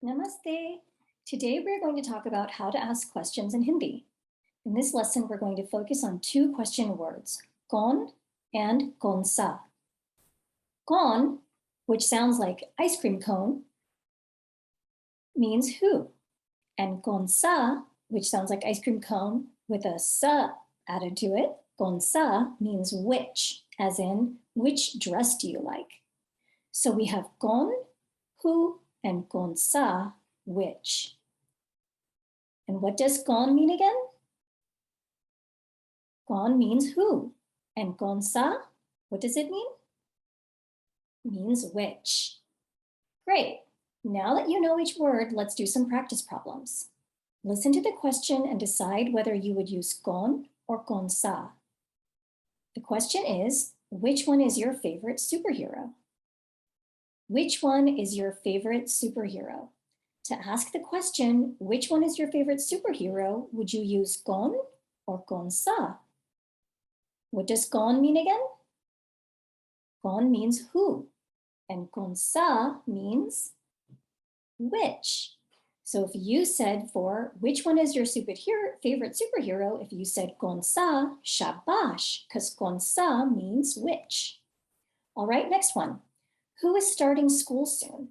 Namaste. Today we're going to talk about how to ask questions in Hindi. In this lesson, we're going to focus on two question words, kaun and kaun sa. Kaun, which sounds like ice cream cone, means who. And kaun sa, which sounds like ice cream cone with a sa added to it, kaun sa means which, as in which dress do you like? So we have kaun, who, and kaun sa, which. And what does kaun mean again? Kaun means who. And kaun sa, what does it mean? Means which. Great. Now that you know each word, let's do some practice problems. Listen to the question and decide whether you would use kaun or kaun sa. The question is, which one is your favorite superhero? Which one is your favorite superhero? To ask the question, which one is your favorite superhero, would you use kaun or kaun sa? What does kaun mean again? Kaun means who, and kaun sa means which. So if you said for which one is your favorite superhero, if you said kaun sa, shabash, because kaun sa means which. All right, next one. Who is starting school soon?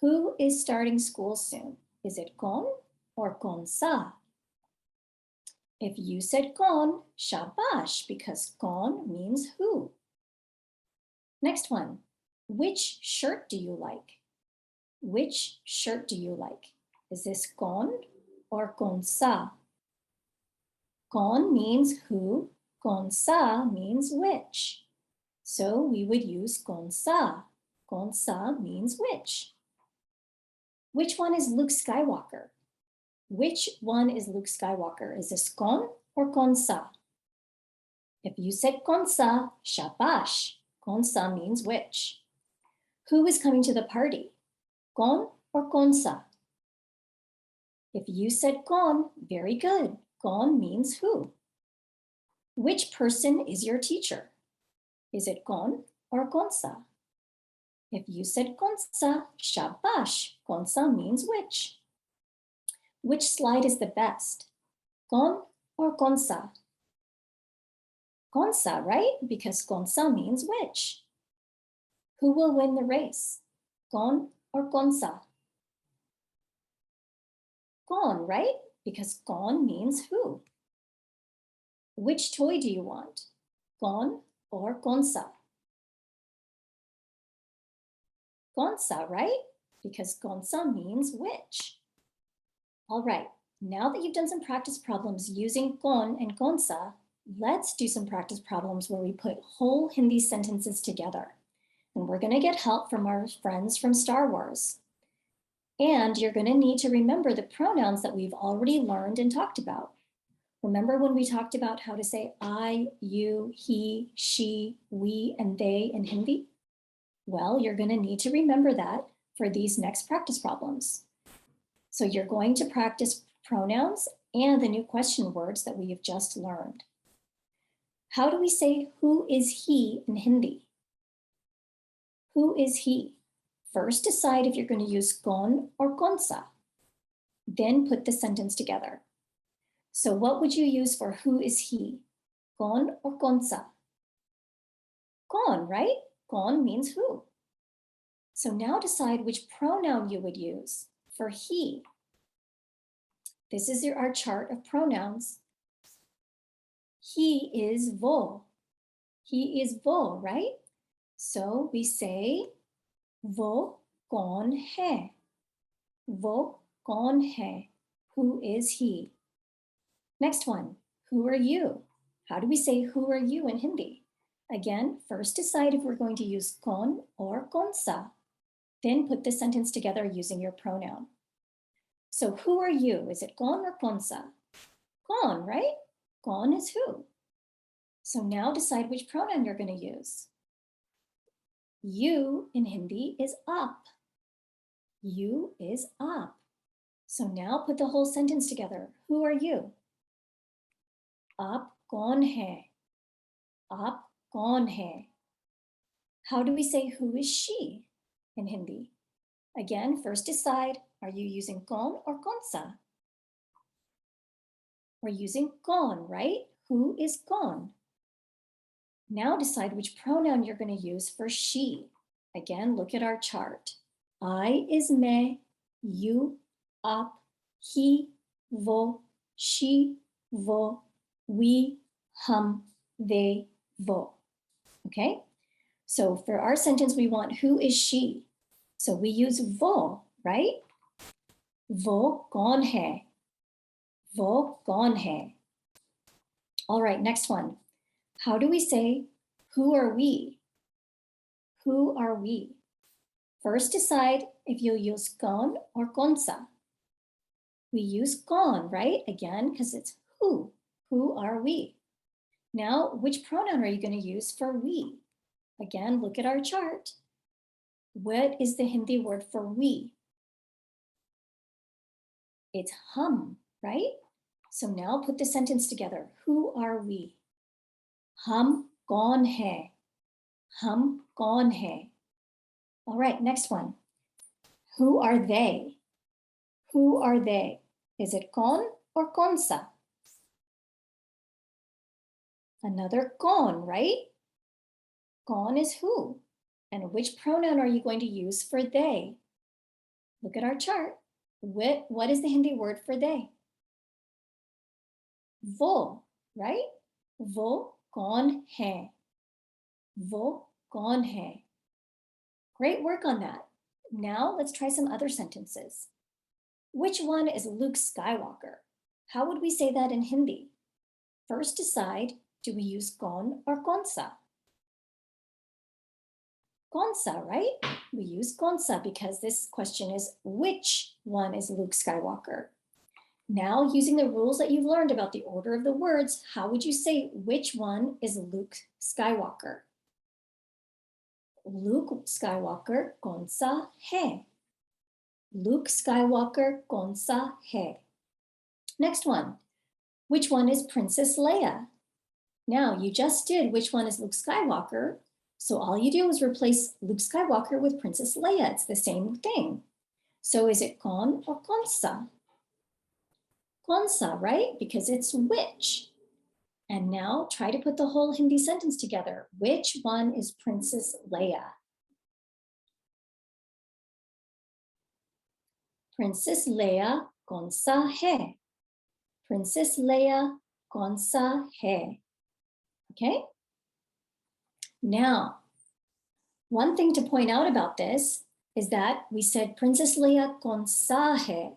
Who is starting school soon? Is it kaun or kaun sa? If you said kaun, shabash, because kaun means who. Next one, which shirt do you like? Which shirt do you like? Is this kaun or kaun sa? Kaun means who, kaun sa means which. So we would use kaun sa. Kaun sa means which. Which one is Luke Skywalker? Which one is Luke Skywalker? Is this kaun or kaun sa? If you said kaun sa, shabash. Kaun sa means which. Who is coming to the party? Kaun or kaun sa? If you said kaun, very good. Kaun means who. Which person is your teacher? Is it kaun or kaun sa? If you said kaun sa, shabash. Kaun sa means which. Which slide is the best? Kaun or kaun sa? Kaun sa, right? Because kaun sa means which. Who will win the race? Kaun or kaun sa? Kaun, right? Because kaun means who. Which toy do you want? Kaun or kaun sa? Kaun sa, right? Because kaun sa means which. All right, now that you've done some practice problems using kaun and kaun sa, let's do some practice problems where we put whole Hindi sentences together. And we're going to get help from our friends from Star Wars. And you're going to need to remember the pronouns that we've already learned and talked about. Remember when we talked about how to say I, you, he, she, we, and they in Hindi? Well, you're going to need to remember that for these next practice problems. So you're going to practice pronouns and the new question words that we have just learned. How do we say who is he in Hindi? Who is he? First, decide if you're going to use kaun or kaun sa. Then put the sentence together. So what would you use for who is he? Kaun or kaun sa? Kaun, right? Kaun means who. So now decide which pronoun you would use for he. This is our chart of pronouns. He is wo. He is wo, right? So we say wo kaun hai? Wo kaun hai? Who is he? Next one, who are you? How do we say who are you in Hindi? Again, first decide if we're going to use kaun or kaun sa. Then put the sentence together using your pronoun. So who are you? Is it kaun or kaun sa? Kaun, right? Kaun is who. So now decide which pronoun you're going to use. You in Hindi is up. You is up. So now put the whole sentence together. Who are you? Up kaun hai? Up kaun hai? How do we say who is she in Hindi? Again, first decide Are you using con or consa? We're using con, right? Who is con? Now decide which pronoun you're going to use for she. Again, look at our chart. I is मैं, you, आप, he, वो, she, वो, we, हम, they, वो. Okay? So for our sentence, we want who is she? So we use वो, right? वो कौन है? वो कौन है? All right, next one. How do we say, who are we? Who are we? First decide if you'll use con or consa. We use con, right? Again, because it's who. Who are we? Now, which pronoun are you going to use for we? Again, look at our chart. What is the Hindi word for we? It's hum, right? So now put the sentence together. Who are we? Hum kaun hai? Hum kaun hai? All right, next one. Who are they? Who are they? Is it con or consa? Another con, right? Con is who? And which pronoun are you going to use for they? Look at our chart. What is the Hindi word for they? Wo, right? Wo kaun hai? Wo kaun hai? Great work on that. Now let's try some other sentences. Which one is Luke Skywalker? How would we say that in Hindi? First decide, do we use con or consa? Consa, right? We use consa because this question is which one is Luke Skywalker? Now, using the rules that you've learned about the order of the words, how would you say which one is Luke Skywalker? Luke Skywalker kaunsa hai? Luke Skywalker kaunsa hai? Next one. Which one is Princess Leia? Now, you just did which one is Luke Skywalker. So all you do is replace Luke Skywalker with Princess Leia. It's the same thing. So is it con or consa? Consa, right? Because it's which. And now try to put the whole Hindi sentence together. Which one is Princess Leia? Princess Leia kaunsa hai? Princess Leia kaunsa hai? Okay? Now, one thing to point out about this is that we said Princess Leia kaunsa hai.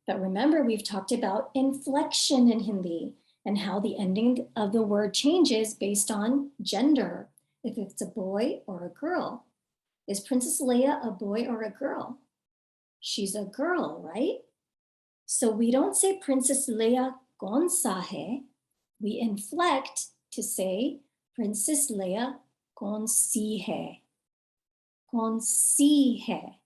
But remember, we've talked about inflection in Hindi and how the ending of the word changes based on gender, if it's a boy or a girl. Is Princess Leia a boy or a girl? She's a girl, right? So we don't say Princess Leia kaunsa hai. We inflect to say Princess Leia kaunsi hai. Kaunsi hai.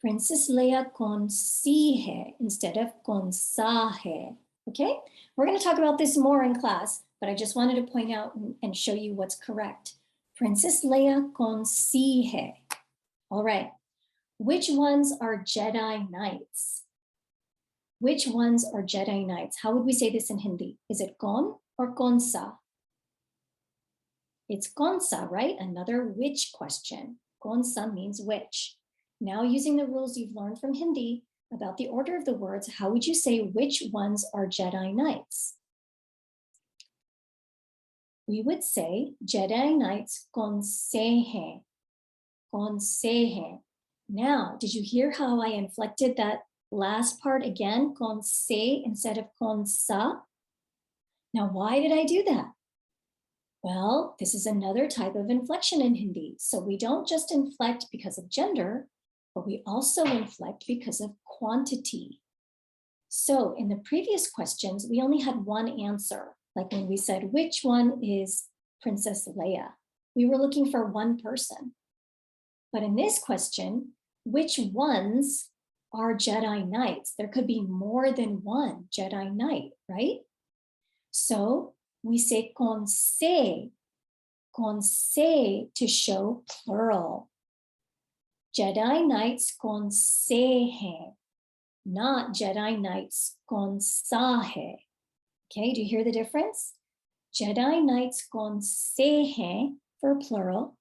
Princess Leia kaunsi hai instead of kaunsa hai. Okay, we're going to talk about this more in class, but I just wanted to point out and show you what's correct. Princess Leia kaunsi hai. All right, which ones are Jedi Knights? Which ones are Jedi Knights? How would we say this in Hindi? Is it kaun or kaunsa? It's kaunsa, right? Another which question. Kaunsa means which. Now, using the rules you've learned from Hindi about the order of the words, how would you say which ones are Jedi Knights? We would say Jedi Knights kaun se hain. Kaun se hain. Now, did you hear how I inflected that last part again? Kaun se instead of kaun sa. Now, why did I do that? Well, this is another type of inflection in Hindi. So we don't just inflect because of gender, but we also inflect because of quantity. So in the previous questions, we only had one answer. Like when we said, which one is Princess Leia? We were looking for one person. But in this question, which ones are Jedi Knights? There could be more than one Jedi Knight, right? So we say kaun se to show plural. Jedi Knights kaun se hain. not Jedi Knights kaun sa hai. Okay, do you hear the difference? Jedi Knights kaun se hai for plural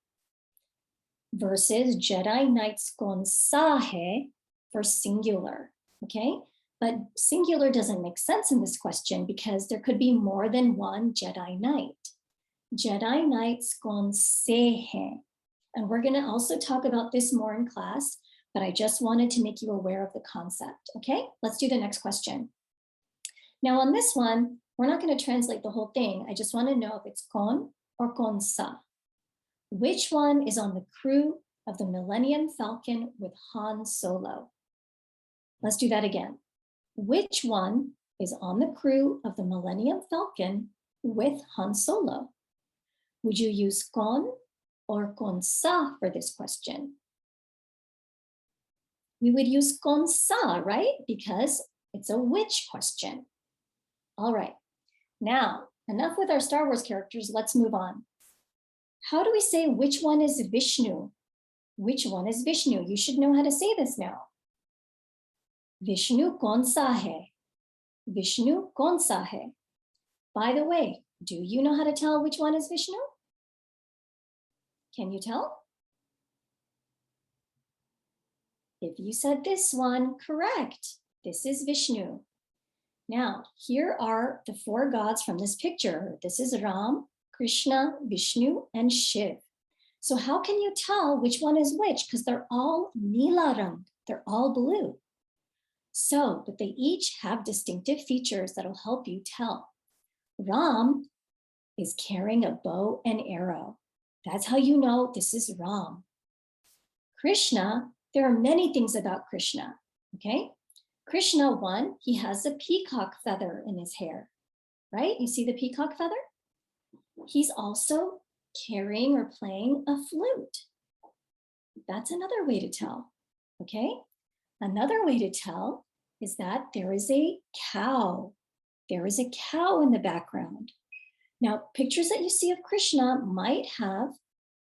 versus Jedi Knights kaun sa hai for singular. Okay, but singular doesn't make sense in this question because there could be more than one Jedi Knight. Jedi Knights kaun se hai. And we're going to also talk about this more in class, but I just wanted to make you aware of the concept. Okay, let's do the next question. Now on this one, we're not going to translate the whole thing. I just want to know if it's kaun or kaun sa. Which one is on the crew of the Millennium Falcon with Han Solo? Let's do that again. Which one is on the crew of the Millennium Falcon with Han Solo? Would you use kaun or kaun sa for this question? We would use kaun sa, right? Because it's a which question. All right, now enough with our Star Wars characters, let's move on. How do we say which one is Vishnu? Which one is Vishnu? You should know how to say this now. Vishnu kaun sa hai? Vishnu kaun sa hai? By the way, do you know how to tell which one is Vishnu? Can you tell? If you said this one, correct. This is Vishnu. Now, here are the four gods from this picture. This is Ram, Krishna, Vishnu, and Shiv. So how can you tell which one is which? Because they're all nila rang, they're all blue. So, but they each have distinctive features that'll help you tell. Ram is carrying a bow and arrow. That's how you know this is Ram. Krishna, there are many things about Krishna, okay? Krishna, one, he has a peacock feather in his hair, right? You see the peacock feather? He's also carrying or playing a flute. That's another way to tell, okay? Another way to tell is that there is a cow. There is a cow in the background. Now, pictures that you see of Krishna might have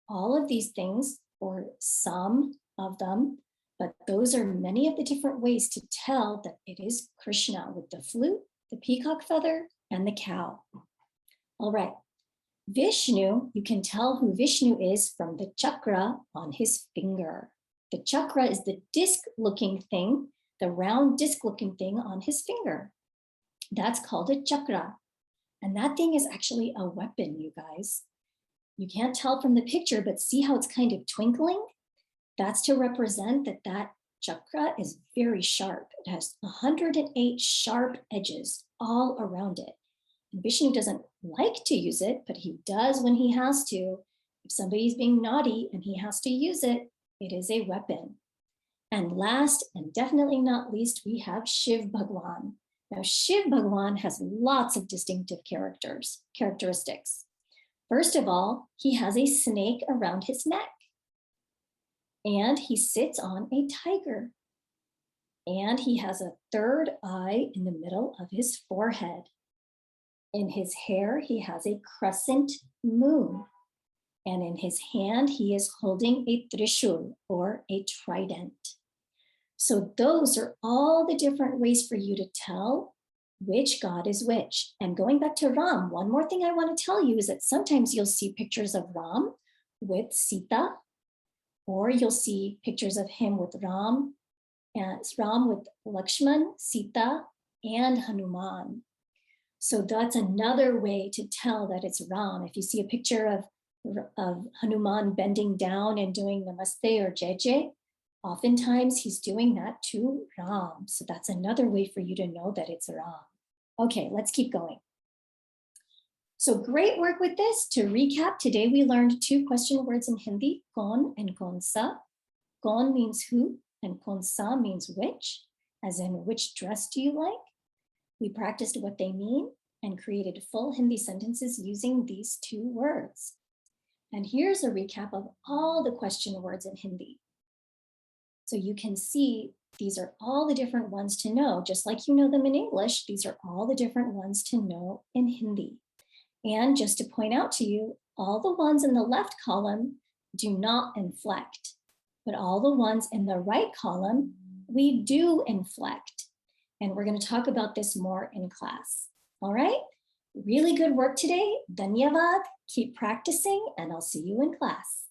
all of these things or some of them, but those are many of the different ways to tell that it is Krishna with the flute, the peacock feather, and the cow. All right, Vishnu, you can tell who Vishnu is from the chakra on his finger. The chakra is the disc-looking thing, the round disc-looking thing on his finger. That's called a chakra. And that thing is actually a weapon, you guys. You can't tell from the picture, but see how it's kind of twinkling? That's to represent that that chakra is very sharp. It has 108 sharp edges all around it. And Vishnu doesn't like to use it, but he does when he has to. If somebody's being naughty and he has to use it, it is a weapon. And last and definitely not least, we have Shiv Bhagwan. Now, Shiv Bhagwan has lots of distinctive characteristics. First of all, he has a snake around his neck. And he sits on a tiger. And he has a third eye in the middle of his forehead. In his hair, he has a crescent moon. And in his hand, he is holding a trishul or a trident. So those are all the different ways for you to tell which god is which. And going back to Ram, one more thing I want to tell you is that sometimes you'll see pictures of Ram with Sita, or you'll see pictures of him with Ram, and it's Ram with Lakshman, Sita, and Hanuman. So that's another way to tell that it's Ram. If you see a picture of Hanuman bending down and doing Namaste or Jai Jai, oftentimes he's doing that to Ram. So that's another way for you to know that it's Ram. Okay, let's keep going. So great work with this. To recap, today we learned two question words in Hindi, kaun and kaun sa. Kaun means who and kaun sa means which, as in which dress do you like? We practiced what they mean and created full Hindi sentences using these two words. And here's a recap of all the question words in Hindi. So you can see these are all the different ones to know. Just like you know them in English, these are all the different ones to know in Hindi. And just to point out to you, all the ones in the left column do not inflect, but all the ones in the right column, we do inflect. And we're going to talk about this more in class. All right? Really good work today. Dhanyavad. Keep practicing, and I'll see you in class.